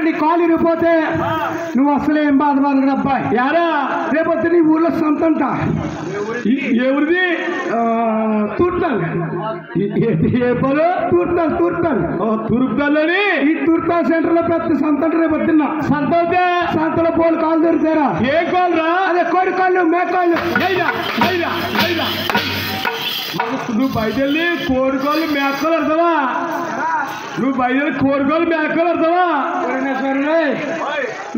నీ కాలు ఇరిగిపోతే నువ్వు అసలు ఏం బాధపడదు అబ్బాయి. యారా రేపొద్దు నీ ఊర్లో సంతంట. ఎవరిది? తూర్తాను. ఏ పలు? తూర్తాను. తూర్పుదాల్లోని ఈ తూర్పాల్ సెంటర్ లో పెద్ద సంతంట రేపొద్దున్న. సంతలో పోలు కాలు దొరుకుతారా? ఏ కాలు రా? అదే కోడి కాళ్ళు, మేకాళ్ళు. నువ్వు బయటెళ్ళి కోరుకోళ్ళు మేకలు అర్థమా? నువ్వు బయటెళ్ళి కోరుకోళ్ళు మేకలు అర్థమా?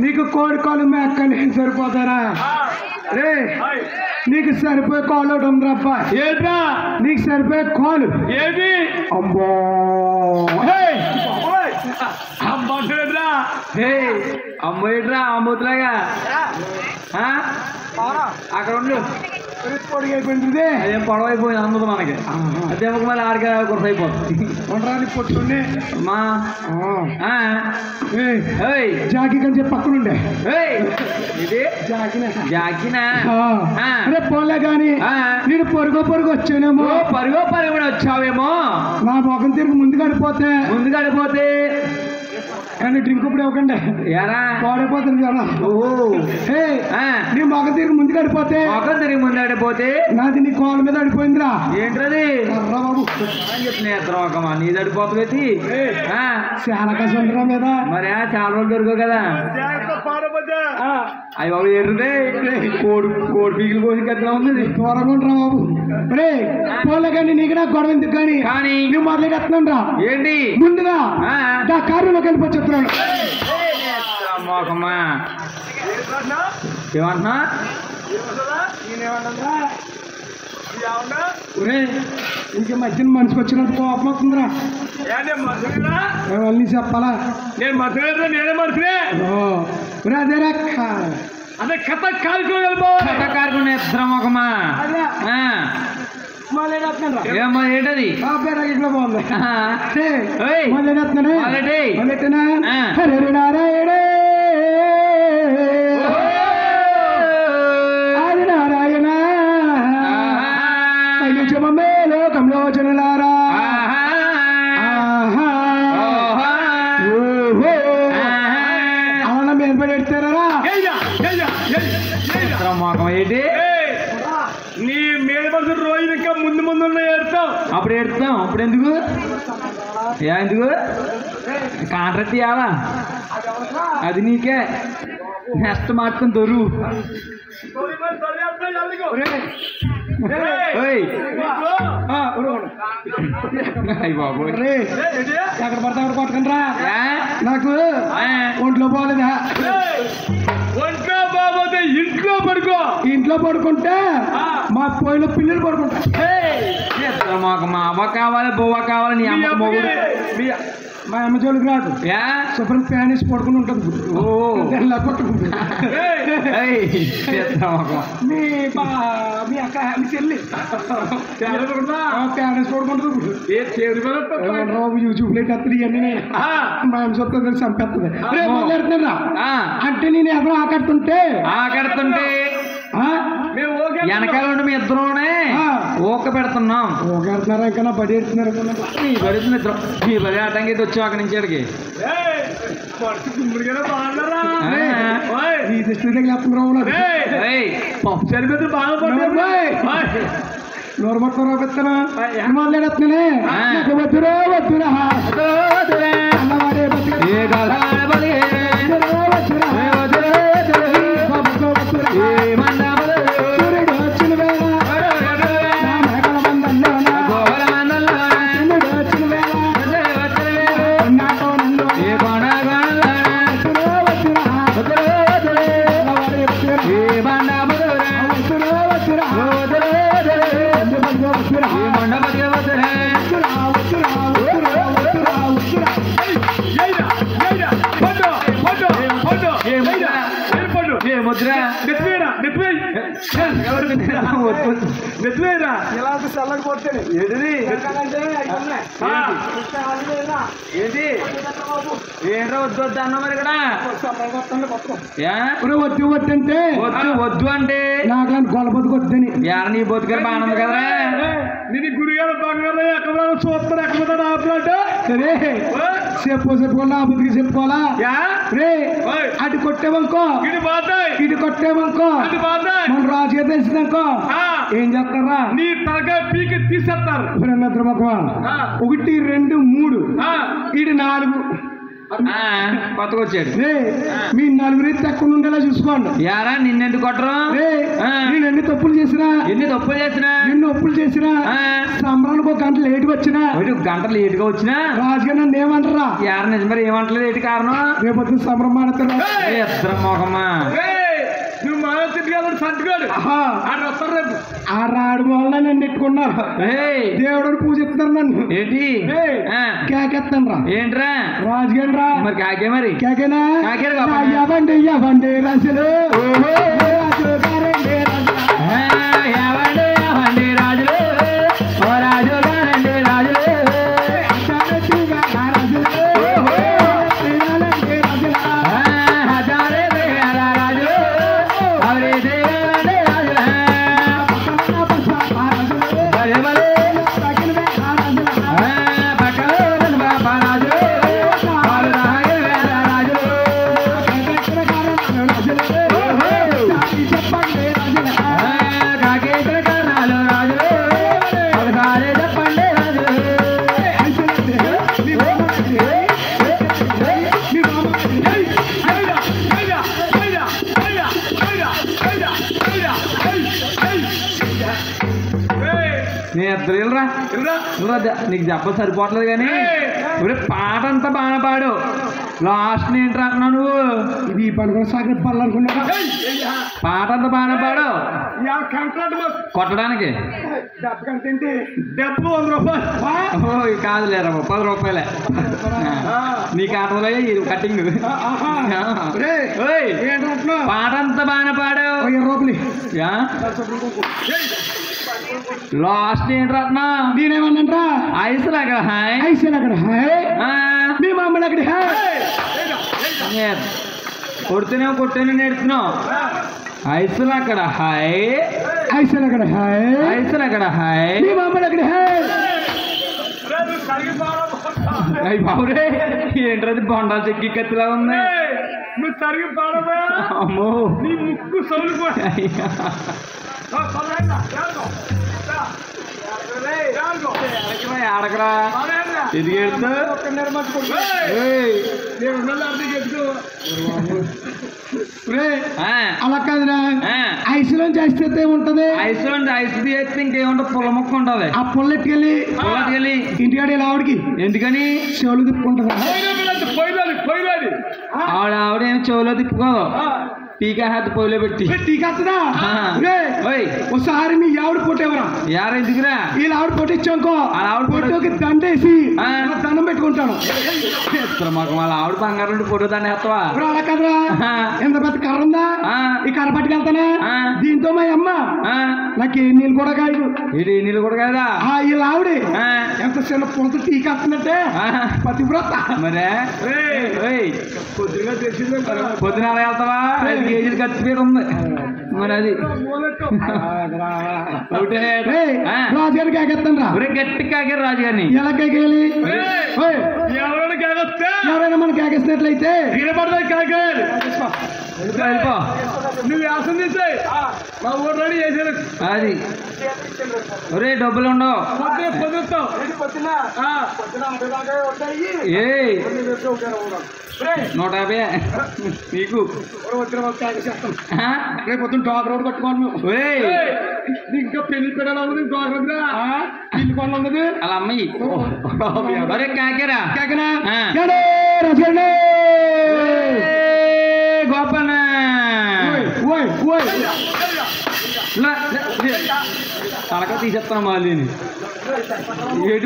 నీకు కోడి కాళ్ళు మేకలు ఏం సరిపోతారా? రే నీకు సరిపోయే కాలు ఒకటి ఉంది అబ్బా. ఏంట్రా నీకు సరిపోయే కాలు ఏది? అమ్మో అమ్మంటారా? అమ్మేట్రా అమ్మతులాగా అక్కడ ఉండు. పొడిగి అయిపోయింది. అదేం పొడవ అయిపోయింది అందదు మనకి. అదే ఒక మళ్ళీ ఆడికి కొరత అయిపోతుంది. ఉండరాని పొట్టుండే అమ్మా జాకి అని చెప్పి పక్కనుండే ఇది జాకినా జాకినా పోలే గాని నేను పొరుగు వచ్చానేమో. పరుగో కూడా వచ్చావేమో. నా మొఖం తిరిగి ముందు గడిపోతే కానీ డ్రింక్ ఇప్పుడు ఇవ్వకండి. ఎరా పాడైపోతుంది కదా. నీ మొఖం తిరిగి ముందు గడిపోతే నాది నీ కాళ్ళ మీద అడిపోయిందిరా. ఏంటది బాబు చెప్తున్నా నీది అడిపోతుంది. చాలా కష్టం మీద మరి చాలా రోజులు దొరకవు కదా. అవి బాబు ఏంటంటే కోడి పీకిలు కోసి కట్టినా ఉంది. దూరంగా ఉండరా బాబు. రే పోలే కానీ నీకు నాకు గొడవ ఎందుకు కానీ నువ్వు మొదలెడుతున్నాను రా. ఏంటి ముందుగా నా కారులోకి వెళ్ళిపో చెప్తున్నాను. మోకమ్మా ఏమంటున్నా? ఇంక మధ్యన మనిషికి వచ్చినట్టు కోపం అవుతుందిరా. అవన్నీ చెప్పాలా? నేను మర్చిపోయాను. నేనే మర్చిపోయా. అదేరా అదే కథ కాలుకోగలిపో కారుకునే మొకమా ఏమో ఏంటది? ఇట్లా బాగుంది. నారాయణ ఆది నారాయణ నిజమే లోకంలో జనులారా అవునా మీద పడి ఎడతారా? మొకం ఏంటి? నీ మీద పడుతు రోజు ఇంకా ముందు ఏడుతావు. అప్పుడు ఏడుతాం. అప్పుడు ఎందుకు కాంట్రాక్ట్ ఇవ్వాలా? అది నీకే నెక్స్ట్ మాత్రం దొరు. బాబు ఎక్కడ పడతా ఎవరు పట్టుకుని రా. నాకు ఒంట్లో పోలేదా? ఒంట్లో బాబోతే ఇంట్లో పడుకుంటే మా పోయిన పిల్లలు పడుకుంటా. మాకు మా అవ్వ కావాలి, బొవ్వ కావాలి. నీ అమ్మ మొగుడు మా అమ్మ జోలికి రాదు. శుభ్రం ఫ్యాన్ వేసి పడుకుని ఉంటుంది. పట్టుకుంటుంది. మీ అక్క మీ చెల్లి ఫ్యాన్ వేసి పడుకుంటుంది. యూట్యూబ్ లో ఎత్తుంది ఇవన్నీ మా అమ్మ చూస్తుంది చంపేస్తుంది. మాట్లాడుతున్నా అంటే నేను ఎవరో ఆకడుతుంటే వెనకాల ఉండి మీ ఇద్దరునే ఓక పెడుతున్నాం. ఓకెడుతున్నారా? ఇంకా నా బడి ఎడుతున్నారు. నీ బడి ఇద్దరు నీ బడి ఆటంకి అయితే వచ్చావు అక్కడి నుంచి అడిగి ఈ దృష్టి పప్పు సరిపోతే బాగా నోరు మొత్తం రోపెత్తాను మాట్లాడుతున్నానే. వద్దురా వద్దురా అన్నవాడే ఏంటి ఏంటో వద్దు వద్దు అన్నా మరి ఇక్కడ వద్దు వద్దు అంటే వద్దు అంటే నాకు గొల్ల బతుకు వద్దని నీ బతుకారు బాగుంది కదా. నేను గురిగారు బంగారు ఎక్కడ చూస్తారు ఎక్కడ ఆపలంటే రే చెప్పుకోవాలా బుద్ధికి చెప్పుకోవాలా రే అటు కొట్టేవనుకో ఇటు కొట్టేవనుకో మన రాజుగా తెలిసిందనుకో ఏం చేస్తారా నీ తలకాయ పీకి తీసేస్తారు. 1 2 3 ఇటు 4 కొత్తగా వచ్చాడు. మీ నలుగురి తక్కువ ఉండేలా చూసుకోండి. యారా నిన్నెందుకు కొట్టరు? నేను ఎన్ని తప్పులు చేసినా ఎన్ని తప్పులు చేసినా ఎన్ని ఒప్పులు చేసినా సంబరానికి 1 గంట లేటుగా వచ్చినా 1 గంట లేటుగా వచ్చినా రాజుగారు నన్ను ఏమంటారా? యార నిజం మరి ఏమంటలేదు ఏంటి కారణం? రేపు సంబరం మాడతారా? ఇద్దరు మొహమ్మా నువ్వు మానసిద్ధిగా సంటుగాడు రేపు ఆ రాడు వల్ల నన్ను ఎట్టుకున్నారు. దేవుడు పూజ ఎత్తున్నారు నన్ను. ఏంటి కేకెత్తాను రా. ఏంట్రా రాజుగారు రా. మరి కాకే మరి కేకేనా ఇవ్వండి ఇవ్వండి రాజులు నీకు చెప్ప సరిపోవట్లేదు కానీ ఇప్పుడు పాట అంతా బాగా పాడు. లాస్ట్ ఏంటి రాకున్నావు నువ్వు? ఇది పండుగ సాగర్ పళ్ళనుకున్నా. పాట అంతా బాగా పాడు. కొట్టడానికి డబ్బు 100 రూపాయలు కాదులేరా 10 రూపాయలే నీకు ఆటలో కట్టింగ్. పాట అంతా బాగా పాడు. 20 రూపాయలు లాస్ట్ ఏంటి రత్న? నేనేమన్నా ఐసులు అక్కడ హాయ్ ఐసులు అక్కడ హాయ్ మీ మామూలు అక్కడ హాయ్ కొడుతున్నావు కొట్టేనే నేర్చున్నావు. ఐసులు అక్కడ హాయ్ ఐసులు అక్కడ హాయ్ ఐసులు అక్కడ హాయ్ మీ మామూలు అక్కడ హాయ్. అయ్యి బాబురే ఏంటది బొండాలు చెక్కి కత్తిలా ఉంది. నువ్వు తరిగి పాడవా? అమ్మో నీ ముక్కు సౌలు ఆడకరా ఎందుకు అలా కాదురా ఐసులో చేస్తే ఉంటది. ఐసులో ఐసు చేస్తే ఇంకేముంటది? పుల్ల ముక్క ఉంటది. ఆ పుల్లెట్టుకెళ్ళి ఇంటికాడ ఇలా ఆవిడకి ఎందుకని చెవులు తిప్పుకుంటది. ఆవిడేమి చెవులో తిప్పుకోదు. టీకా హెత్ పొయ్యిలో పెట్టి టీకా ఒకసారి మీ ఆవిడ పొట్టేవరా యార ఎందుకురా వీళ్ళు ఆవిడ పొట్టించాకో ఆవిడ పొట్టుకి దండేసి దండం పెట్టుకుంటాను. మాకు వాళ్ళ ఆవిడ బంగారం పొట్టు దండ వేస్తావా? అలా కదరా ఎంత పెద్ద కర్ర ఉందా ఈ కర్ర పట్టుకెళ్తానా దీంతో మా అమ్మ నాకు ఏ నీళ్ళు కూడా కాదు. ఇది నీళ్ళు కూడా కాదా? వీళ్ళ ఆవిడ ఎంత చిన్న పులత టీకా వస్తుందంటే పతివ్రత. మరే పొద్దుగా తెలిసిందే పొద్దున అలా వెళ్తావా? 5 కేజీలు ఖర్చు పేరు ఉంది మరి అది రాజుగారి కాకెత్తాను రా. గట్టి కాకారు రాజుగారిని. ఎలా కాకేయాలి? ఎవరైనా మనం కాకేసినట్లయితే వినపడతాయి కాకేయాలి. వెళ్ళిపో నువ్వు వ్యాసం చేసాయి మా ఊరు రెడీ చేసారు. అది ఒరే డబ్బులు ఉండవు. పొద్దుతావు ఏ 150 నీకు రేపు పొద్దున్న టాక్ రోడ్ కట్టుకోను. ఇంకా పెళ్లి పెట్టాలి ఇల్లు కొన్నది అలా అమ్మాయి. ఒరే కాకేరా కాకనా గోపన్న తలక తీసేస్తాను మళ్ళీ ఏటి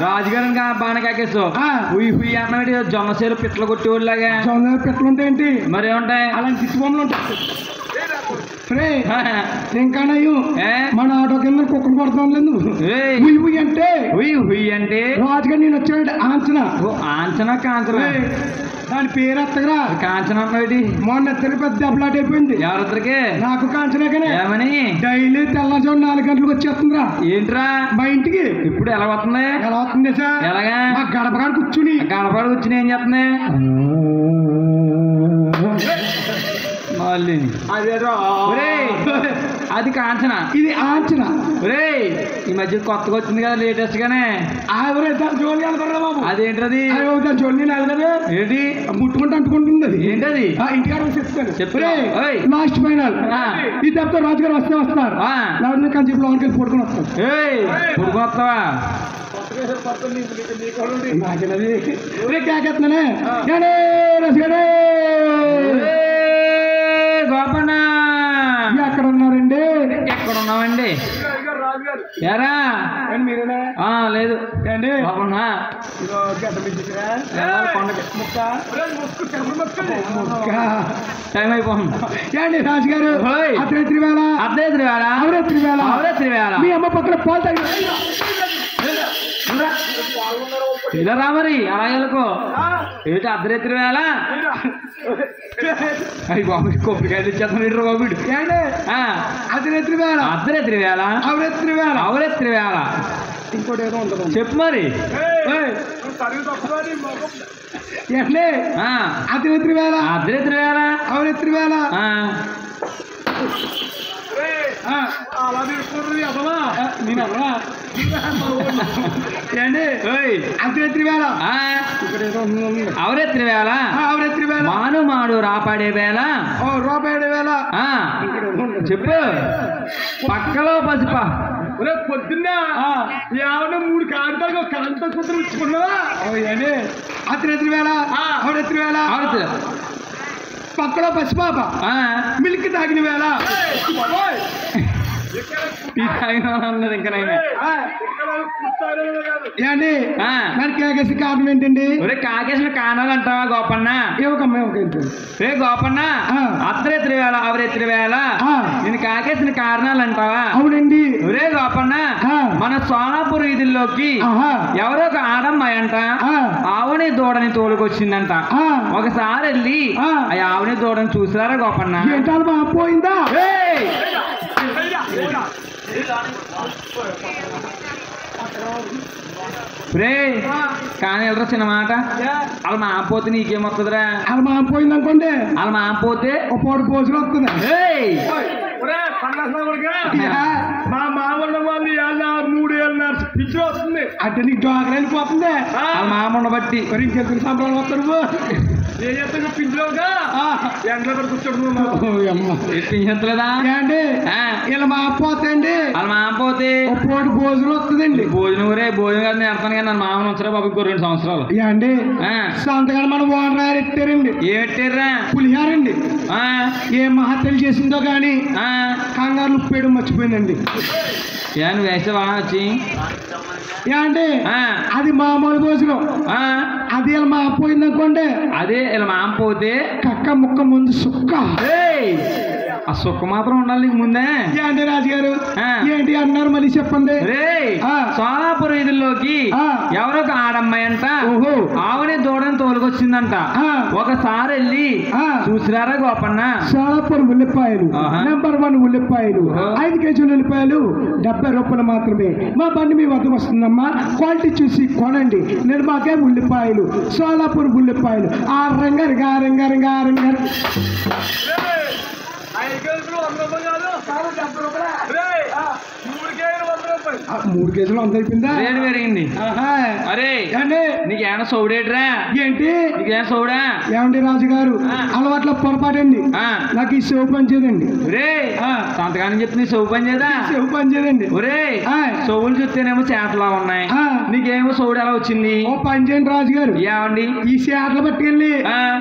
రాజుగారిని బాగా కాకేస్తావు. ఉయ్యి అన్నది జొన్న సేరు పిట్టలు కొట్టేవాళ్ళలాగా. జొన్న పిట్టలు ఉంటాయి ఏంటి? మరి ఏముంటాయి? అలాంటి చిట్టు బొమ్మలు ఉంటాయి. ఇంకా నయ్యం మన ఆటో కింద కుక్కను కొడతాం లేదు నువ్వు అంటే అంటే రాజుగారు నేను వచ్చాడు ఆంచనా ఆంచనా కాంచనా దాని పేరు ఎత్తగరా కాంచనా అన్నది మొన్న ఎత్తగా పెద్ద దెబ్బలాట అయిపోయింది ఎవరిద్దరికి నాకు కాంచనాకనే ఏమని డైలీ తెల్లజోడు 4 గంటలకు వచ్చేస్తుందిరా ఏంట్రా మా ఇంటికి ఇప్పుడు ఎలా వస్తుంది ఎలా వస్తుంది సార్ ఎలాగా మా గడపగాడు కూర్చుని కూర్చుని ఏం చేస్తుంది మళ్ళీ అది కాంచన ఇది ఆంచన ఈ మధ్య కొత్తగా వచ్చింది కదా లేటెస్ట్ గానే జోలి వెళ్తారా బాబు అదేంటది జోలి నేను వెళ్ళదు ఏంటి ముట్టుకుంటూ అంటుకుంటుంది అది ఏంటది ఇంటికాడ చెప్తాను చెప్పరే లాస్ట్ ఫైనల్ ఈ దెబ్బతో రాజుగారు వస్తారు లేకపోతే కానీ చెప్పి లోనికి వెళ్ళి పడుకుని వస్తాను పడుకుని వస్తావా కేకెత్తున్నానే గోపన్న ఎక్కడ ఉన్నారండి ఎక్కడ ఉన్నామండి ఎరా మీరేనా లేదు అండి గోపన్న టైం అయిపోతుంది ఏండి రాజుగారు అర్ధరాత్రి వేళ అవరేత్రి వేళ మీ అమ్మ పక్కన పాలు తాగి ఇలా రా మరి అలాగెళ్ళకో ఏంటి అర్ధరాత్రి వేళ అయ్యి బాబు కొబ్బరికాయలు ఇచ్చేస్తాను బాబు అర్ధరాత్రి వేళ అవరేత్రి వేళ ఇంకోటి ఏదో ఉంటుంది చెప్పు మరి ఏండి అర్ధరాత్రి వేళ అవరేత్రి వేళ అలా తీసుకుంటుంది అసలా నేను అలా ఏండి అర్ధరాత్రి వేళ అవరేత్రి వేళ మాడు రాపాడే వేళ చెప్పు పక్కలో పసిప పొద్దున్న ఏమన్నా 3 కాంతాలు కాంత కుదురు ఇచ్చుకున్నావా అర్ధరాత్రి వేళ అవరేత్రి వేళ పక్కలో పసిపాప మిల్క్ తాగిన వేళ ఏండి మరి కేకేసి కారణం ఏంటండి కాకేసిన కారణాలు అంటావా గోపన్న రే గోపన్న అర్ధరాత్రి వేళ అవరేత్రి వేళ నేను కాకేసిన కారణాలు అంటావా అవునండి రే గోపన్న మన సోనాపూర్ వీధుల్లోకి ఎవరో ఒక ఆడమ్మాయి అంట ఆవుని దూడని తోలుకొచ్చిందంట ఒకసారి వెళ్ళి ఆ ఆవుని దూడని చూసారా గోపన్న పోయిందా కానీ వెళ్ళరా చిన్న మాట వాళ్ళ మాపోతే నీకేమొస్తుందిరా వాళ్ళ మాపోయింది అనుకోండి వాళ్ళ మాపోతే ఒక పోటు పోసులు వస్తుంది మా మామూలు వాళ్ళు 3 ఏళ్ళ పిచ్చి వస్తుంది అంటే నీకు జోకర్ వెళ్ళిపోతుంది వాళ్ళ మామూలు బట్టి ఇంకెందుకు సంబరాలు వస్తారు ఏం చేస్తా పింఛులోగా ఎండలో పడి కూర్చోలేదా అండి ఇలా మాపోతాయండి వాళ్ళ మాపోతే ఒక పోటు భోజనం వస్తుందండి భోజనం భోజనం కాదు నేను అర్థం కానీ నన్ను మామూలు ఉంచరా బాబు 2 సంవత్సరాలు అండి సంతకాడ మన ఓనర్ ఎట్టారండి ఏమిట్టారా పులిహారండి ఏ మహత్యలు చేసిందో కానీ కంగారు ఉప్పేయడం మర్చిపోయిందండి నువ్వు వేసావా వచ్చి అంటే అది మామూలు భోజనం అది ఇలా మాపోయింది అనుకోండి అదే ఇలా మాపోతే కక్క ముక్క ముందు సుక్క ఆ సుక్క మాత్రం ఉండాలి నీకు ముందే ఏంటి రాజుగారు ఏంటి అన్నారు మళ్ళీ చెప్పండి సోలాపూర్ వీధుల్లోకి ఎవరో ఒక ఆడమ్మాయి అంట ఆవుని దూడని తోలుకొచ్చిందంట ఒకసారి వెళ్ళి చూసిరారా గోపన్న సోలాపూర్ ఉల్లిపాయలు నెంబర్ 1 ఉల్లిపాయలు 5 కేజీల ఉల్లిపాయలు 70 రూపాయలు మాత్రమే మా బండి మీ వద్దకు వస్తుందమ్మా క్వాలిటీ చూసి కొనండి నేను మాకే ఉల్లిపాయలు సోలాపూర్ ఉల్లిపాయలు ఆ రంగారు రంగారు 3 కేజీలు 100 అయిపోయిందా రేటు పెరిగింది అరే నీకు ఏమన్నా సౌడేట్రా ఏంటి నీకేం సౌడా ఏమండి రాజుగారు అలవాట్ల పొరపాటండి నాకు ఈ చెవు పని చేయదండి సంతకాన్ని చెప్పి నీ చెవు పని చేయదా చెవు పని చేయదండి చెవులు చూస్తేనేమో చేతలా ఉన్నాయి నీకేమో సౌడు ఎలా వచ్చింది ఓ పని చేయండి రాజుగారు ఏమండి ఈ చేతలు పట్టుకెళ్ళి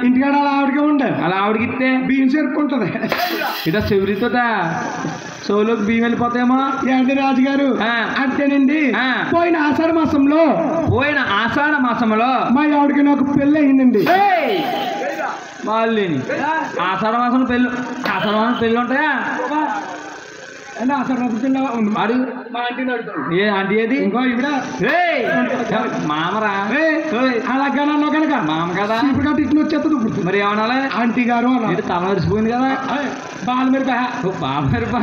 ఇంటికాడ అలా ఆవిడకే ఉండాలి అలా ఆవిడకిస్తే బియ్యం చేరుకుంటది ఇదా చెవులితోట చెవులోకి బియ్యం వెళ్ళిపోతాయేమో ఏంటి రాజుగారు అంతేనండి పోయిన ఆషాఢ మాసంలో మా ఆవిడకి నాకు పెళ్ళి అయిందండి వాళ్ళని ఆషాఢ మాసం పెళ్ళి ఉంటాయా అడుగు ఏ ఆంటీ ఏది ఇంకో ఇవిడ మామరా అలాగా కనుక మామ కదా ఇప్పుడు ఇట్లు వచ్చేస్తుంది ఇప్పుడు మరి ఏమన్నా ఆంటీ గారు అంటే తల మరిచిపోయింది కదా బాల మెరుపా బాగా మరిపా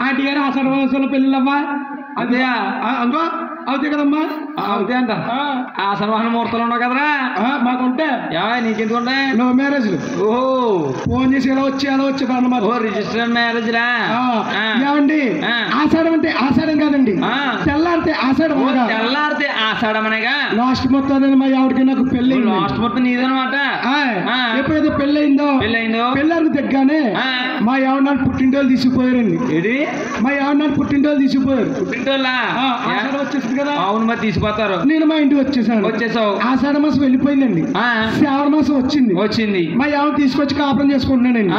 ఆంటీ గారు ఆషాఢ మాసంలో పెళ్ళిళ్ళమ్మా అదే అందుకో అవుతాయి కదమ్మా అవుతాయి అంట ఆషాఢ మాసం ముహూర్తాలు ఉన్నావు కదరా మాకుంటే నీకెందుకుంటే నో మ్యారేజ్ ఓహో ఫోన్ చేసి ఎలా వచ్చేది అన్నమాట ఓ రిజిస్టర్ మ్యారేజ్ రా ఏమండి ఆషాఢం అంటే ఆషాఢం కాదండి తెల్లారితే ఆషాఢం తెల్లారితే ఆషాఢం అనగా లాస్ట్ మొత్తం మా ఆవిడకి నాకు పెళ్ళి లాస్ట్ మొత్తం నీదనమాట ఎప్పుడైతే పెళ్ళయిందో పెళ్ళారికి దగ్గరనే మా ఆవిడ నాడు పుట్టింటోళ్ళు తీసుకుపోయారండి ఏది మా ఆవిడ నాడు పుట్టింటోళ్ళు తీసుకుపోయారు పుట్టింటోళ్ళ వచ్చేసింది కదా అవును మరి తీసుకుపోతారు నేను మా ఇంటికి వచ్చేసావు ఆషాఢ మాసం వెళ్ళిపోయిందండి శ్రావణ మాసం వచ్చింది మా ఆవిడ తీసుకొచ్చి కాపురం చేసుకుంటున్నానండి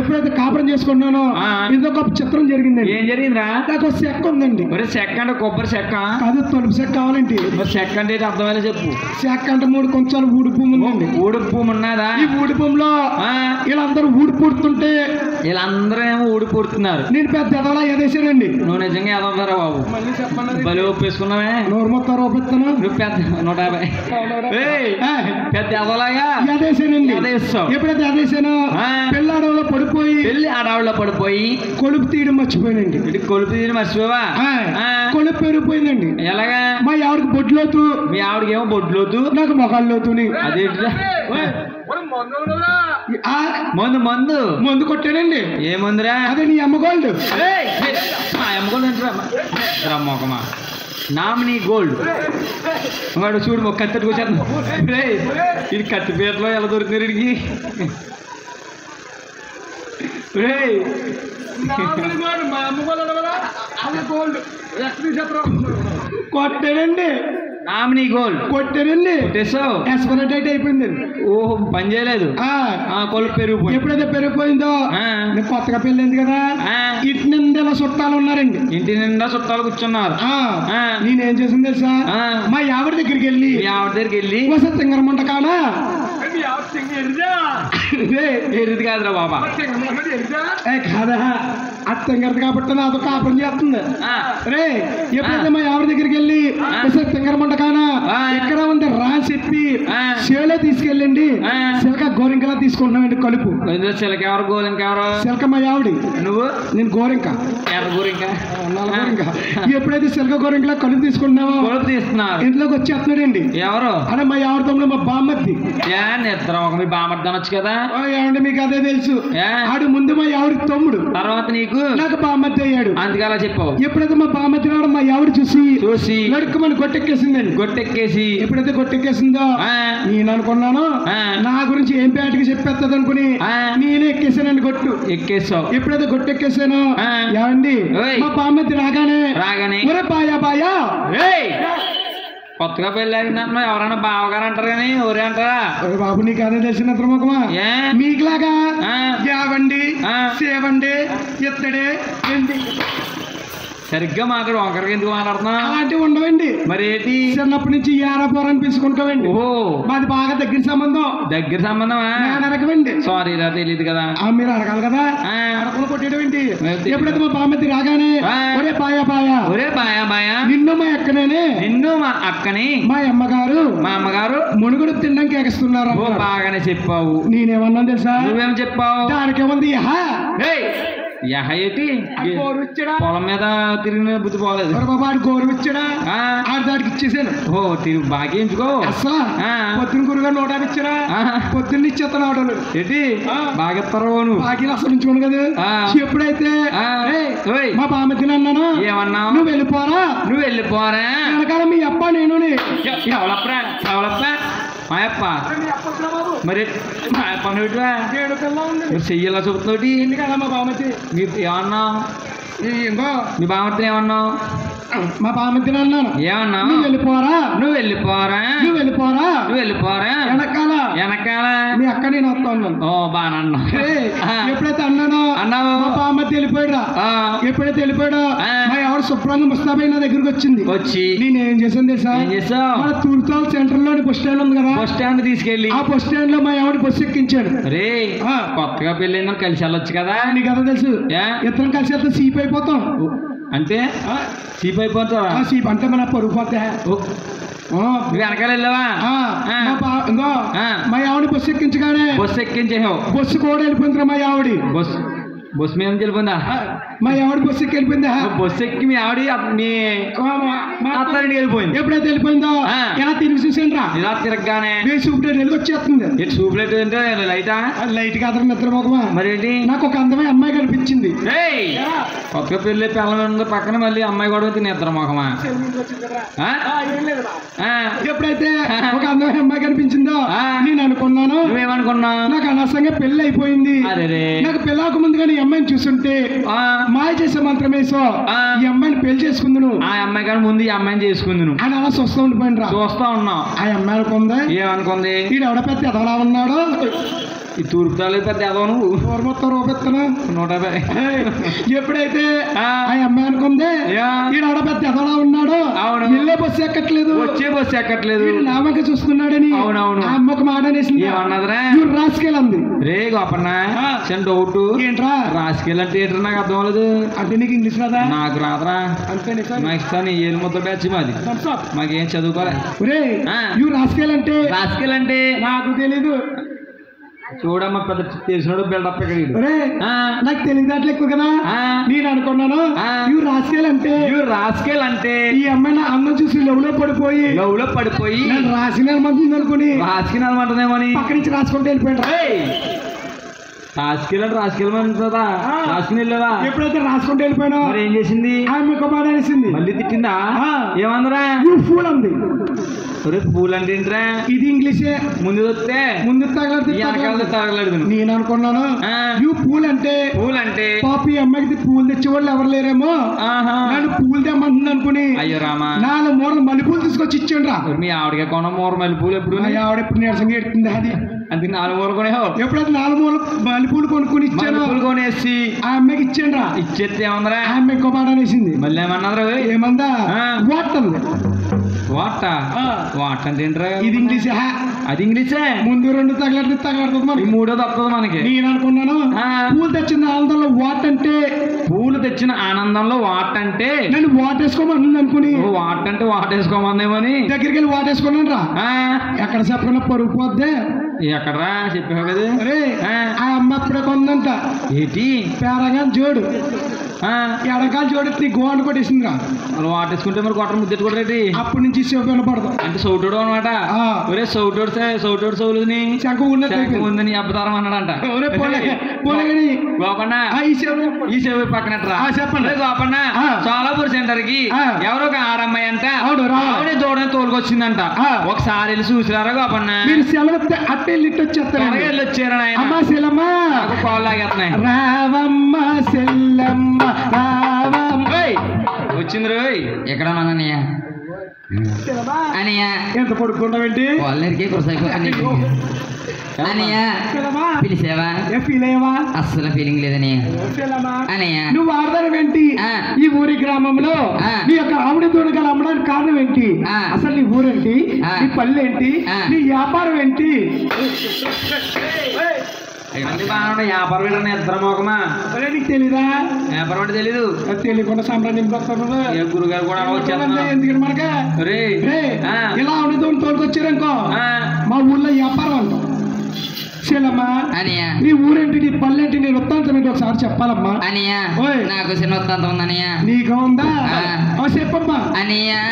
ఎప్పుడైతే కాపురం చేసుకుంటున్నానో ఇది ఒక చిత్రం జరిగిందండి ఏం జరిగిందిరా నాకు ఒక చెక్క ఉందండి చెక్క అంటే కొబ్బరి చెక్క కాదు తొలుపు చెక్క కావాలంటే చెక్క అంటే అర్థమైనా చెప్పు చెక్క అంటే 3 కొంచెం ఊడి భూమి ఉందండి ఊడి భూమి ఉన్నదా ఈ ఊడి భూమిలో వీళ్ళందరూ ఊడి పుడుతుంటే వీళ్ళందరూ ఏమో ఊడి పుడుతున్నారు నేను పెద్ద ఎదలా ఎదేశానండి నువ్వు నిజంగా ఎదవుతారా బాబు మళ్ళీ చెప్పండి బలి ఒప్పేసుకున్నావే నూరు మొత్తం రూపెత్తాను నువ్వు పెద్ద 150 పెద్ద ఎదలాగా ఎదేశానండి ఎప్పుడైతే ఎదేశానో పెళ్లి అడవులో పడిపోయి కొలుపు తీయడం మర్చిపోయానండి కొలుపు తీయడం మర్చిపోవా కొలుపు పెరిగిపోయిందండి ఎలాగా మా ఆవిడకి బొడ్లోతు మీ ఆవిడకి ఏమో బొడ్లోతు నాకు మొగాల్లోతుని అదేంటి మందు కొట్టానండి ఏ మందురా అదే నీ అమ్మ గోల్డ్ మా అమ్మ గోల్డ్ అంటారా మొకమా నామినీ గోల్డ్ వాడు చూడు ఒక కత్తికి వచ్చాను ఇది కత్తిపేటలో ఎలా దొరుకుతుంది వీడికి కొట్టానండి నామినీ గోల్డ్ కొట్టానండి కొట్టేసావు ఎక్స్పైరీ అయిపోయింది ఓహో పని చేయలేదు కొలుపు పెరిగిపోయింది ఎప్పుడైతే పెరిగిపోయిందో కొత్తగా పెళ్ళింది కదా ఇంటి నిండా ఇలా చుట్టాలు ఉన్నారండి ఇంటి నిండా చుట్టాలు కూర్చున్నారు నేనేం చేసింది తెలుసా మా ఆవిడ దగ్గరికి వెళ్ళి వసతి తింగరమంట కానా ఎరిది కాదురా బాబా కాదా అత్తంగరది కాబట్టి నాతో కాపురం చేస్తుంది రే ఎప్పుడైతే మా ఆవిడ దగ్గరికి వెళ్ళి తింగరమంట కానా ఎక్కడ ఉంది రా చెప్పి సేలో తీసుకెళ్ళండి సిలక గోరింకలా తీసుకుంటున్నామండి కలుపు సిలక ఎవరు గోరింక ఎవరు సిలక మా ఆవిడ నువ్వు నేను గోరింక గోరింక ఎప్పుడైతే సిలక గోరింకలా కలుపు తీసుకుంటున్నావో కలుపు తీస్తున్నారు ఇంట్లోకి వచ్చేస్తున్నాడండి ఎవరు అదే మా ఆవిడ తమ్ముడు మా బామ్మద్ది నిద్ర ఒక మీ బామ్మద్ది అనొచ్చు కదా ఏమంటే మీకు అదే తెలుసు ఆడు ముందు మా ఆవిడ తమ్ముడు తర్వాత నీకు నాకు బామ్మద్ది అయ్యాడు అందుకే అలా చెప్పావు ఎప్పుడైతే మా బామ్మద్ది రావడం మా ఆవిడ చూసి నడుక్కుమని గొట్టెక్కేసింది ఎప్పుడైతే గొట్టెక్కేసిందో నేను అనుకున్నాను నా గురించి ఏం పేటకి చెప్పేస్తుంది అనుకుని నేనే ఎక్కేసానండి ఎక్కేసావు ఎప్పుడైతే గొట్టెక్కేసానో ఏమండి మా బామ్మద్ది రాగానే ఒరే బాయా కొత్తగా పెళ్ళారు ఎవరైనా బావగారు అంటారు కానీ ఊరే అంటారా బాబు నీకు అదే తెలిసిన ముఖమా మీకులాగా యావండి సేవండి ఎత్తడే సరిగ్గా మాట్లాడు ఒకరికి ఎందుకు మాట్లాడుతున్నా అలాంటివి ఉండవండి మరి ఏంటి చిన్నప్పటి నుంచి ఏరాపోరని పిలుచుకుంటామండి ఓ మాది బాగా దగ్గర సంబంధమా అడగవండి సారీ రా తెలియదు కదా మీరు అడగాలి కదా అడగలు కొట్టేటువంటి ఎప్పుడైతే మా బామ్మతి రాగానే ఒరే బాయా నిన్ను మా అక్కనే మా అమ్మగారు మునుగుడు తినడానికి ఎగస్తున్నారు బాగానే చెప్పావు నేనేమన్నా తెలుసా నువ్వేం చెప్పావు దానికేముంది ఏంటి పొలం మీద తిరిగిన బుద్ధి పోలేదు బాబు గోరుమిచ్చాడా దానికి ఇచ్చేసాను ఓ తిరిగి బాగా ఎంచుకో అసలు పొద్దున్న గురుగారు 150 ఇచ్చారా పొద్దున్న ఇచ్చేస్తాను ఆటోలు ఏంటి బాగా ఇస్తారో నువ్వు బాగా అసలు ఉంచుకోను కదా ఎప్పుడైతే మా బామ్మతిని అన్నాను ఏమన్నా నువ్వు వెళ్ళిపోరా వెనకాల మీ అప్ప నేను మాయప్ప మరి మాయప్ప చెయ్యలా చూపుతోటి మా బామ్మతి మీరు ఏమన్నా మీ బామ్మతిని ఏమన్నావు మా బామ్మతిని అన్నాను ఏమన్నా నువ్వు వెళ్ళిపోరా వెనకాల వెనకాల మీ అక్క నేను వస్తా ఉన్నాను. ఓ బాగా ఎప్పుడైతే అన్నానో అన్నావు మా బామ్మతి వెళ్ళిపోయాడా. ఎప్పుడైతే వెళ్ళిపోయాడో మా ఎవరు శుభ్రంగా ముస్తాబై నా దగ్గరికి వచ్చింది. వచ్చి నేనేం చేశాను తెలుసా? ఏం చేసావు? మన తూర్పాల సెంటర్ లోని బస్ స్టాండ్ ఉంది కదా, బస్ స్టాండ్ తీసుకెళ్ళి ఆ బస్ స్టాండ్ లో మా ఎవరి బస్సు ఎక్కించాడు. రే కొత్తగా పెళ్ళైందని కలిసి వెళ్ళొచ్చు కదా. నీకు కదా తెలుసు, ఇద్దరం కలిసి వెళ్తే సీప్ అయిపోతాం. అంటే చీప్ అయిపోతావా? సీప్ అంటే మన పరుగు పోతే వెనకాల వెళ్ళావా? మా ఆవిడ బస్సు ఎక్కించగానే బస్సు ఎక్కించేసావు. బస్సు కూడా వెళ్ళిపోయిందిరా మా ఆవిడ. బస్సు మీద వెళ్ళిపోయిందా? మా ఆవిడ బస్సు ఎక్కి వెళ్ళిపోయిందా? బస్సు ఎక్కి మీ ఆవిడ మీ అత్తారింటికి వెళ్ళిపోయింది. ఎప్పుడైతే వెళ్ళిపోయిందో ఎలా తిరిగి చూసాను రా. ఇలా తిరగగానే సూపర్ వెళ్ళి వచ్చేస్తుంది. సూప్లెట్ అంటే లైటా? లైట్ కాదు నిద్ర మొగమా. మరేంటి? నాకు ఒక అందమైన అమ్మాయి కనిపించింది. ఒక్క పెళ్ళి పిల్లలు పక్కన మళ్ళీ అమ్మాయి కూడా నిద్ర మొగమా. ఎప్పుడైతే ఒక అందమైన అమ్మాయి కనిపించిందో నేను అనుకున్నాను, నువ్వేమనుకున్నా? నాకు అనవసరంగా పెళ్లి అయిపోయింది. నాకు పెళ్ళాక ముందుగానే ఈ అమ్మాయిని చూస్తుంటే మాయ చేసే మంత్రమేసో ఈ అమ్మాయిని పెళ్లి చేసుకుందును. ఆ అమ్మాయి కానీ ముందు ఈ అమ్మాయిని చేసుకుందును అని అలా చూస్తూ ఉండిపోయిన రా. చూస్తా ఉన్నావు. ఆ అమ్మాయి అనుకుంది, ఏమనుకుంది? ఈడు ఎవడ పెద్ద ఎదవలా ఉన్నాడు. ఈ తూర్పు తాలూకు పెద్ద ఎదవ నువ్వు మొత్తం రూపెత్తను 150. ఎప్పుడైతే ఆ అమ్మాయి అనుకుంది ఈడు ఎవడ పెద్ద ఎదవలా ఉన్నాడు, వెళ్ళే బస్సు ఎక్కట్లేదు, వచ్చే బస్సు ఎక్కట్లేదు, నామక చూస్తున్నాడని అవునవును ఆ అమ్మకు మాట అనేసింది. ఏమన్నదిరా? రాసుకెళ్ళంది. రే గోపన్న చిన్న డౌట్ ఏంట్రా? రాసుకెళ్ళంటే ఏంటో నాకు అర్థం అవ్వలేదు. అంటే నీకు ఇంగ్లీష్ రాదా? నాకు రాదురా. నాకు ఇస్తాను ఏలు ముద్ద బ్యాచ్ మాది, మాకేం చదువుకోలే. రాసుకెళ్ళంటే రాసుకెళ్ళంటే నాకు తెలీదు. చూడమ్మా పెద్ద తెలిసినోడు బిల్డప్ ఇక్కడ. నాకు తెలియదు ఎక్కువ కదా. నేను అనుకున్నాను రాసుకెళ్ళంటే ఈ అమ్మాయి నా అన్నం చూసి లవ్ లో పడిపోయి రాసిన మంది అనుకుని రాసుకుని అనమాటనేమని పక్క నుంచి రాసుకుంటూ వెళ్ళిపోయాడు. రాసుకెళ్ళమంటుందా? రాసుకుని వెళ్ళావా? ఎప్పుడైతే రాసుకుంటూ వెళ్ళిపోయాను మరి ఏం చేసింది? ఆమె మాట అనేసింది. మళ్ళీ తిట్టిందా? ఏమందరా? ఫూల్ అంది. పూల్ అంటే ఏంట్రా? ఇది ఇంగ్లీషే. ముందు వస్తే ముందు తగలదు. నేను అనుకున్నాను పూల్ అంటే పాపి అమ్మాయికి పూలు తెచ్చేవాళ్ళు ఎవరు లేరేమో, నన్ను పూలు తెమ్మంటుంది అనుకుని అయ్యో రామా 4 మూరలు మల్లెపూలు తీసుకొచ్చి ఇచ్చాడు రా. మీ ఆవిడకి కొన మూర మల్లెపూలు ఎప్పుడు? ఆవిడ ఎప్పుడు నీరసంగా ఎడుతుంది. అది అందుకే 4 మూరలు కొనేవో. ఎప్పుడైతే 4 మూరలు మల్లెపూలు కొనుక్కొని ఇచ్చాను, కొనేసి ఆ అమ్మాయికి ఇచ్చాడు రా. ఇచ్చేస్తే ఏమందరా? ఆ అమ్మాయి ఇంకో మాట అనేసింది. మళ్ళీ ఏమన్నదరా? ఏమందా? వాట్ అంది. వాట్ అంటే ఏంట్రా? ఇది ఇంగ్లీషే. అది ఇంగ్లీషే. ముందు 2 తగలడుతుంది మనకి, 3వ తప్పదు మనకి. నేను అనుకున్నాను పూలు తెచ్చిన ఆనందంలో వాట్ అంటే, పూలు తెచ్చిన ఆనందంలో వాట్ అంటే నన్ను వాట్ వేసుకోమని అనుకుని వాట్ అంటే వాట్ వేసుకోమందేమని దగ్గరికి వెళ్ళి వాట్ వేసుకున్నాను రా. ఎక్కడ చెప్పకుండా పరుగు పోద్దే. ఎక్కడరా చెప్పావు కదా? ఆ అమ్మ అప్పుడే కొందంట. ఏంటి? పేరగా జోడు ఎడకాలు జోడెత్తి గోడ కొట్టేసింది రా. మనం వాటేసుకుంటే మరి కొట్ట ముద్దెట్టుకోవడం. అప్పటి నుంచి సేవ వినపడదు. అంటే సౌటుడు అనమాట. ఒరే సౌటుడు సౌలుని ఉందని అబ్బతారం అన్నాడంట. గోపన్న ఈ సేవ పక్కన చెప్పండి. గోపన్న సోలాపూర్ సెంటర్ కి ఎవరో ఒక ఆడమ్మాయి అంట ఆవిడ దూడని తోలుకొచ్చిందంట. ఒకసారి వెళ్ళి చూసిరారా గోపన్న? అట్టే వెళ్ళి వచ్చేస్తారు. వెళ్ళి వచ్చారా? అమ్మా సెల్లమ్మ కాళ్ళు లాగేస్తున్నాయి. రావమ్మ సెల్లమ్మ వచ్చింది రోయ్. ఎక్కడ అన్నయ్య అనయ్య ఎంత పడుకుంటావేంటి? వాళ్ళకి అనయ్య పిలిచేవా? ఫీల్ అయ్యవా? అస్సలు ఫీలింగ్ లేదని అనయ్య. నువ్వు ఆడదానం ఏంటి? ఈ ఊరి గ్రామంలో నీ యొక్క ఆవిడ దూడగలు అమ్మడానికి కారణం ఏంటి? అసలు నీ ఊరేంటి? నీ పల్లె ఏంటి? నీ వ్యాపారం ఏంటి? వ్యాపారం ఏంటన్నా ఇద్దరు మోకమా? నీకు తెలీదా? వ్యాపారం అంటే తెలీదు. తెలియకుండా సామ్రాజ్యం గురుగారు కూడా ఎందుకంటే మనక ఇలా ఆవిడ తోలుకొచ్చారనుకో మా ఊర్లో వ్యాపారం అంటాం. శీలమ్మా నీ ఊరేంటి? నీ పల్లెంటి? నీ వృత్తాంతం ఏంటి ఒకసారి చెప్పాలమ్మా. అనియా నాకు చిన్న వృత్తాంతం ఉందనియా. నీకు ఉందా? చెప్పమ్మా. అనియా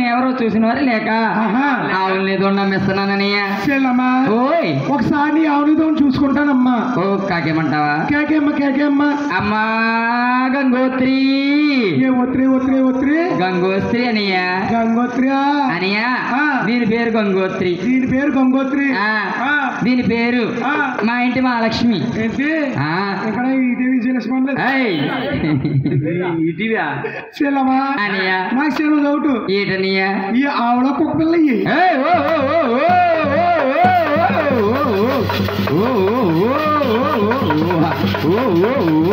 ఎవరో చూసిన వారు లేక ఆహా. ఆవుల్ని దూడ అమ్మేస్తున్నానయ్యా. చెల్లమ్మా ఓయ్ ఒకసారి నీ ఆవునితో చూసుకుంటానమ్మా. ఓ కాకేమంటావా? కేకేమ్మ అమ్మా గంగోత్రి ఏ ఒత్రి గంగోత్రి అనియా గంగోత్రి అనియా. ఆ. దీని పేరు గంగోత్రి. దీని పేరు గంగోత్రి. ఆ. ఆ. దీని పేరు ఆ. మా ఇంటి మహాలక్ష్మి. ఏంటి ఆ. ఇక్కడ ఇదే విజయలక్ష్మి ఏయ్. ఇదివా చెల్లమ్మా అనియా నాకు చెల్లం డౌట్ ఏటనియా? ఈ ఆవిడ కుక్క పిల్ల ఇయ్యి. ఏయ్, ఓ, ఓ, ఓ, ఓ, ఓ, ఓ, ఓ, ఓ, ఓ, ఓ, ఓ,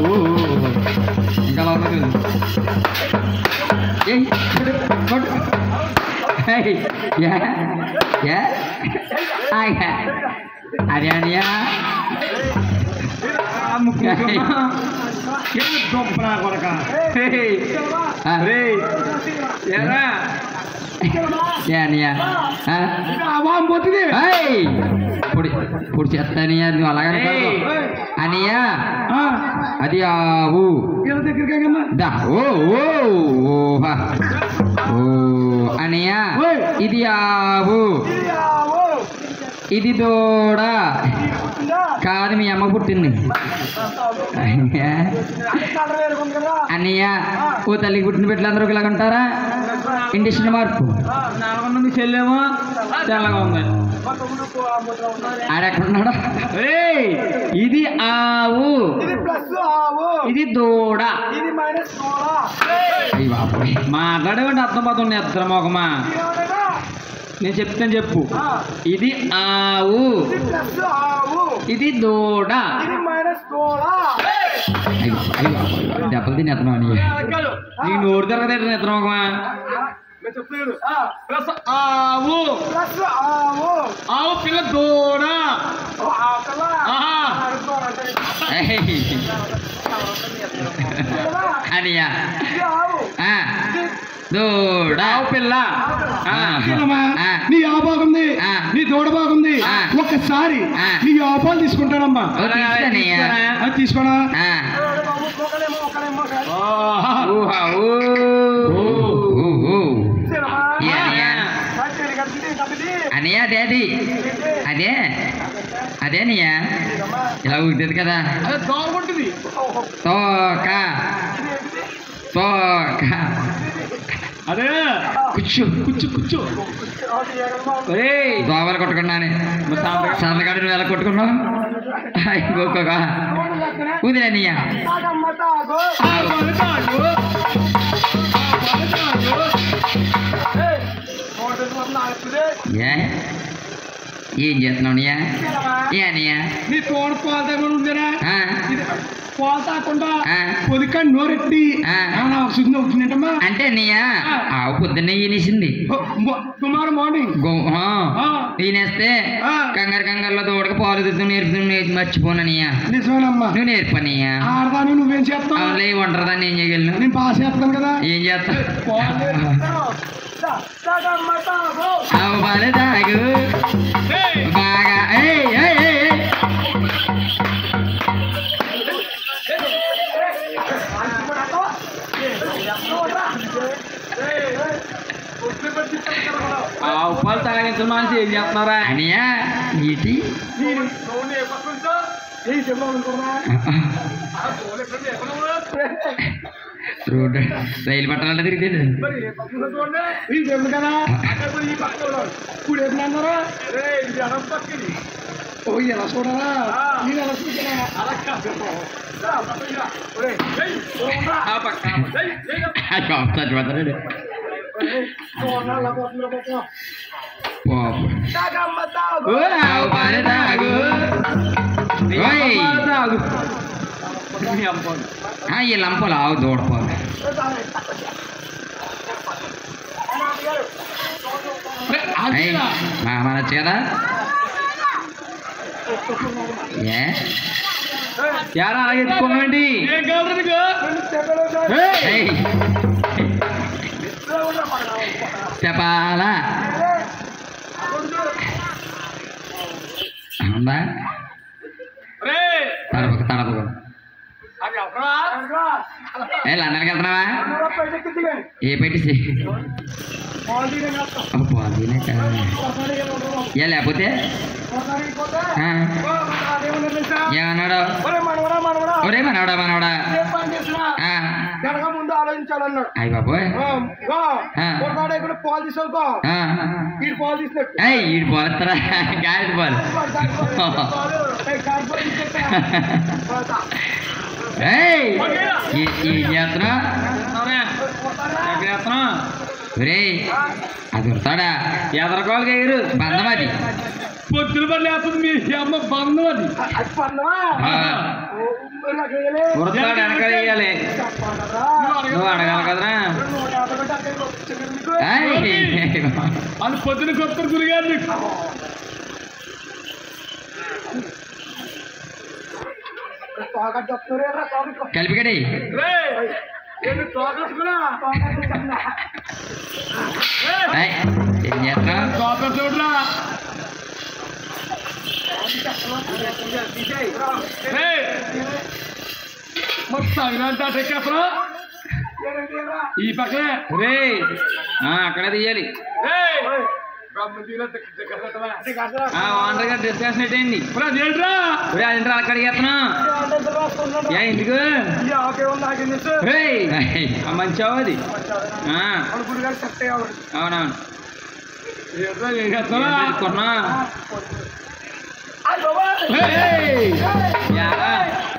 ఓ. ఇంకా లోపలికి వెళ్ళు. ఏయ్, కొట్టు. ఏయ్, యా, యా, ఆయా. అదే అనియా. ఆ. ఏ అనియా? ఆ? వామ్ పోతుంది. ఏయ్, పొడి చేస్తానియా నువ్వు అలాగనే కాదు. అనియా ఆ, అది ఆవు. వీళ్ళ దగ్గరికి దా ఓ ఓ ఓహా. ఓ అనియా ఓయ్. ఇది ఆవు, ఇది దూడ కాదు, మీ అమ్మ పుట్టింది. అన్నయ్య ఓ తల్లికి పుట్టిన బిడ్డలు అందరూ ఇలాగ ఉంటారా? ఇండిషన్ మార్పు. నల్లగొండ మీ చెల్లేమో తెల్లగా ఉంది. ఆడెక్కడున్నాడు? ఏయ్, ఇది ఆవు, ఇది దూడ. అయ్యి బాబోయ్. మాట్లాడేవంటే అర్థం పోతుంది ఎత్తర మొగమా. నేను చెప్తాను చెప్పు. ఇది ఆవు, ఇది దూడ. అయ్యి బాబోయ్, దెబ్బలు తినేస్తున్నావు అన్నయ్య. నీకు నోరు తిరగదు ఎత్తర మొగమా. ఆవు, ఆవు పిల్ల దూడ. అనియా దూడ ఆవు పిల్ల. చెల్లమ్మా, ఆ. నీ ఆవు బాగుంది, ఆ. నీ దూడ బాగుంది. ఆ. ఒక్కసారి ఆ. నీ ఆవుపాలు తీసుకుంటానమ్మా. ఓ తీసుకున్నయ్యా. అది తీసుకోనా? ఊహా ఊ. ఊ, ఊ. ఏ అనియా? అనియా డాడీ అదే అదేనియా ఇలా ఉంటుంది కదా. దోమకుంటుంది. తోక తోక అదే కూర్చో కూర్చో. దోవలు కొట్టుకున్నాను. సంతకాడు నువ్వు ఎలా కొట్టుకున్నావు? ఇంకొక ఊదినయ్యా. ఏం చేస్తున్నావు అనియా? ఏ అనియా? నీ తోడు పాలు తాగకుండా ఉందిరా, ఆ, పాలు తాకుండా ఆ. పొదిక నోరెట్టి ఆ. శుద్ధి అవుతుందమ్మా. అంటే అనియా ఆవు పొద్దున్నే ఈనేసింది. టుమారో మార్నింగ్ ఈనేస్తే ఆ. కంగారులో దూడక పాలు తెచ్చు నేర్పు మర్చిపోననియా. నిజమేనమ్మా. నువ్వు నేర్పనియా. ఆడదాని నువ్వేం చేస్తావు? అవునులే వంటదాన్ని ఏం చేయగలను? నేను బాగా చేస్తాను కదా. ఏం చేస్తా? ఆవు పాలు తాగు బాగా. ఏయ్, ఏయ్, ఏయ్, ఏయ్. ఆవు పాలు తాగించిన మనిషి ఏం చేస్తున్నారా? అనియా నీటి రోడ్ రైలు పట్టాలంటే తిరిగితే కదా ఇప్పుడు ఏమన్నారా? ఓ ఎలా చూడరా, నేను ఎలా చూడరా? చచ్చిపోతాడు. ఆవు పాలు తాగు. ఓయ్. తాగు. ఈ లంపలు ఆవు దూడపోదు. మనొచ్చు కదా. ఏ యారా అలాగే ఎత్తుకున్నాండి. చెప్పాలా ఉందా? తడపకు లండన్కి వెళ్తున్నావా? ఏ పెట్టేసి ఏ లేకపోతే ఏమన్నాడు ఒరే మనవడా మనవడా ముందు ఆలోచించాలన్నాడు. అయ్యి బాబోయ్ పాలు తీసుకో ఈ పాలు తీసినట్టు ఈడు పోలేస్తారా గాడి పోలు ఒరే అది ఉడతాడా ఎదరకోళ్ళకి ఎగురు బంధం అది పొత్తులు పని లేకపోతే మీ అమ్మ బంధం అది ఉడతాడు వెనక వేయాలి నువ్వు అడగాలి కదరా అది పొద్దున కొత్త గురిగారు కలిపికడి ఏం చేస్తా చూడరా మొత్తం ఈ పక్కనే రే అక్కడ తీయాలి ఓనర్ గారు డిస్కషన్ ఏంటి అదేంట్రా అక్కడ చేస్తున్నా ఎందుకు మంచావు అది అవునవును కొన్నా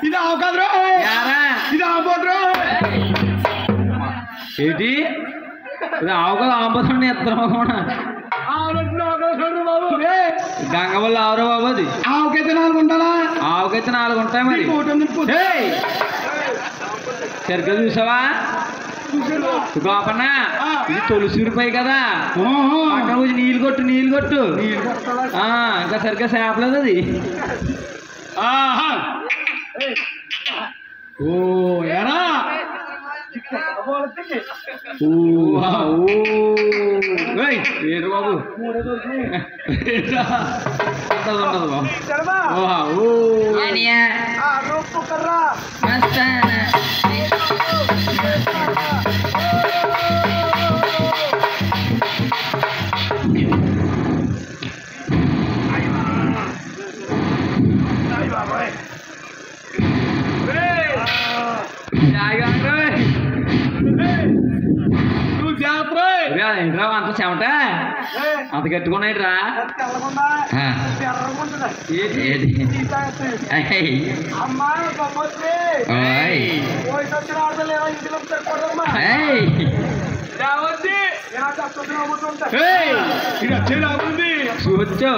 ఇది అవకాశం ఇది ఆపోద్రా ఏంటి ఇది ఆవుకలు ఆంబోతుండే ఎత్తరా గంగవల్లి ఆవురా బాబు అది ఆవుకైతే 4 ఉంటారా ఆవుకైతే 4 ఉంటాయి మరి సరిగ్గా చూసావా గోపన్న ఇది తొలిసిరిపోయి కదా అక్కడ కొంచెం నీళ్ళు కొట్టు ఇంకా సరిగ్గా చేపలేదు అది ఓ ఎరా ఏడు బాబు ఉండదు బాబు అంత చెమట అంత కట్టుకున్నాడు రా చూచో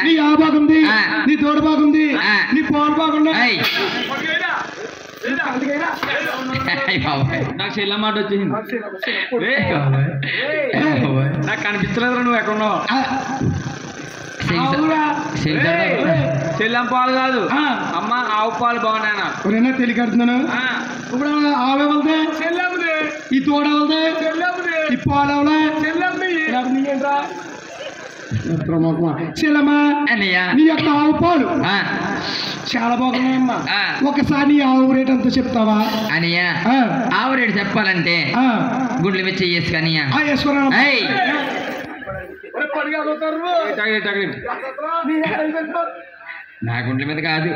నీ ఆ బాగుంది నీ తోడు బాగుంది నీ పాలు బాగున్నాయి నాకు చెల్ల మాట వచ్చింది నాకు కనిపించలేదు నువ్వు ఎక్కడున్నావు చెల్లం పాలు కాదు అమ్మ ఆవు పాలు బాగున్నాయన తెలియకడుతున్నాను ఇప్పుడు ఆవు ఎవరిదే చెల్లెమ్మది ఈ తోడు ఎవరిదే చెల్లెమ్మది ఈ పాలు ఎవరే చెల్లెమ్మి చెల్లమ్మా నీ యొక్క ఆవు పాలు చాలా బాగున్నాయమ్మా ఒకసారి నీ ఆవు రేట్ అంతా చెప్తావా అనియా ఆవు రేటు చెప్పాలంటే గుడ్లు మీద చెయ్యేసి కనియా నా గుండె మీద కాదు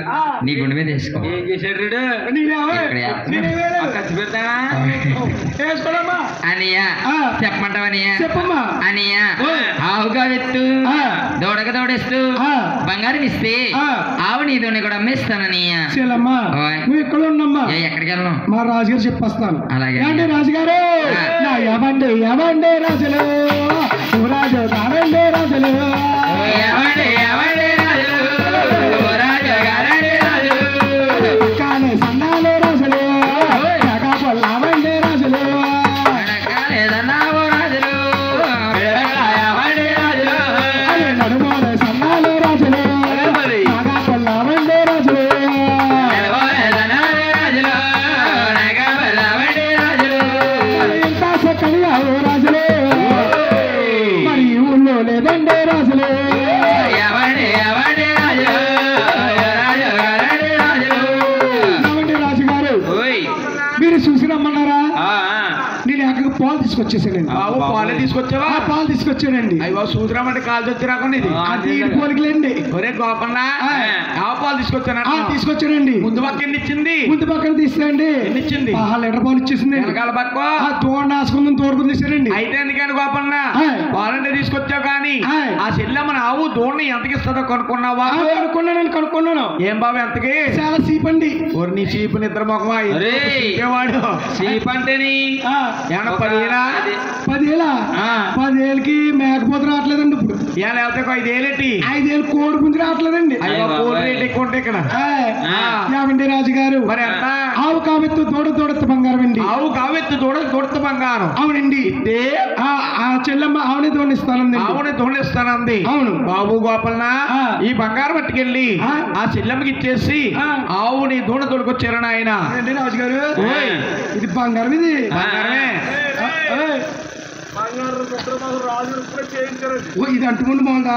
నీ గుండె మీద వేసుకో ఏం చేశాడు ఖర్చు పెడతానా అనియా చెప్పమంటావనియా చెప్పమ్మా అనియా ఆవుగా వెత్తు దూడగా దూడేస్తూ బంగారం ఇస్తే ఆవు నీ దూడని కూడా అమ్మేస్తాననియా చెల్లమ్మా నువ్వు ఇక్కడ ఉన్నమ్మా ఎక్కడికి వెళ్ళను మా రాజుగారు చెప్పేస్తాను అలాగే అంటే రాజుగారు ఎవండి ఎవండి రాజులు రాజు కావండి రాజులు కానీ సన్నాలే రాజులు పొల్లావండి రాజులు నడుమోల సన్నాలే రాజులు పొల్లావండి రాజులు ఎంత చక్కని ఆవు రాజులు మరి ఊళ్ళో లేదండి రాజులు పాలు తీసుకొచ్చేసాడండి. బాబు పాలే తీసుకొచ్చావా? పాలు తీసుకొచ్చాడండి. అయ్యో సూత్రమంటే కాలు వచ్చి రాకుండా ఇది అది పోలికలండి. ఒరే గోపన్న ఆవు పాలు తీసుకొచ్చాను తీసుకొచ్చాడండి. ముందు పక్క ఎన్ని ఇచ్చింది? ముందు పక్కన తీస్తాండి. ఎన్ని ఇచ్చింది? 10 లీటర్ పాలు ఇచ్చేసింది. వెనకాల పక్క తోడు ఆసుకుందని తోడుకుని తీసారండి. అయితే ఎందుకని గోపన్న పాలంటే తీసుకొచ్చావు కానీ ఆ చెల్లెమ్మన ఆవు దూడని ఎంతకి ఇస్తుందో కనుక్కున్నావా? కనుక్కున్నాను. ఏం బాబు ఎంతకి? చాలా చీప్ అండి. ఓరి నీ చీపు నిద్ర మొక్కమా వాడు చీప్ అంటేని 10,000 10,000కి మేకపోతే రావట్లేదండి. ఇప్పుడు ఇలా వెళ్తే 5,000 5,000 కోడి పుంజు రావట్లేదండి. కోడి రేట్ ఎక్కువ ఉంటాయి ఇక్కడ. ఏమండి రాజుగారు? మరి ఎంత? ఆవు కావెత్తు దూడెత్తు బంగారం అండి. ఆవు కావెత్తు దూడెత్తు బంగారం. అవునండి. ఆ చెల్లెమ్మ ఆవుని దోడిస్తానండి. ఆవుని దోడిస్తానంది. అవును బాబు గోపాలన ఈ బంగారం పట్టుకెళ్ళి ఆ చెల్లెమ్మకి ఇచ్చేసి ఆవుని దూడ తోడుకొచ్చారని ఆయన. రాజుగారు ఇది బంగారం. ఇది బంగారమే. ఇది అంటుకుంటూ బాగుందా?